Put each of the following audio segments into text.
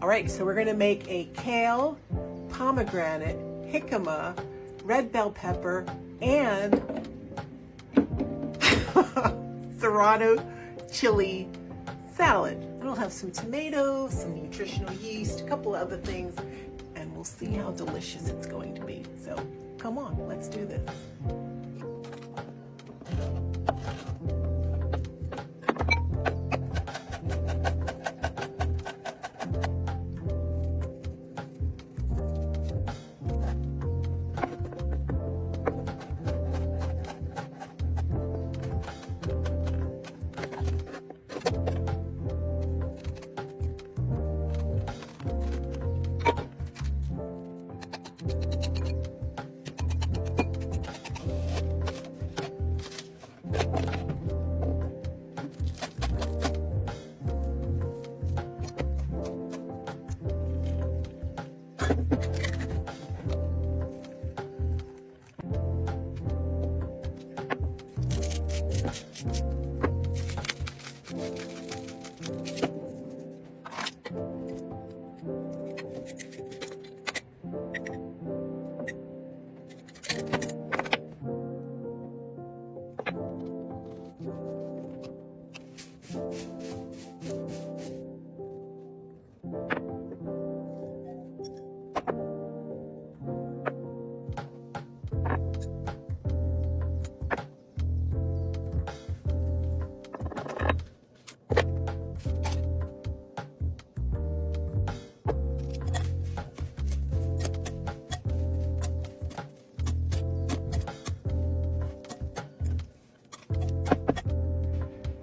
All right, so we're gonna make a kale, pomegranate, jicama, red bell pepper, and serrano chili salad. It'll have some tomatoes, some nutritional yeast, a couple other things, and we'll see how delicious it's going to be. So come on, let's do this.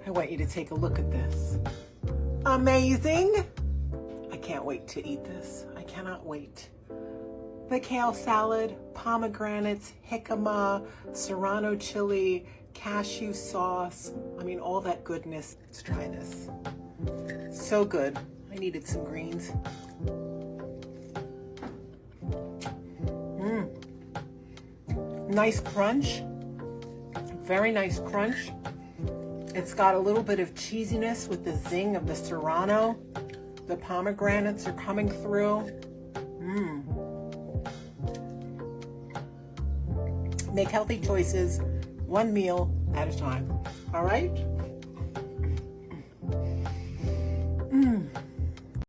I want you to take a look at this. Amazing! I can't wait to eat this. I cannot wait. The kale salad, pomegranates, jicama, serrano chili, cashew sauce. I mean, all that goodness. Let's try this. So good. I needed some greens. Nice crunch. Very nice crunch. It's got a little bit of cheesiness with the zing of the serrano. The pomegranates are coming through. Make healthy choices, one meal at a time. All right?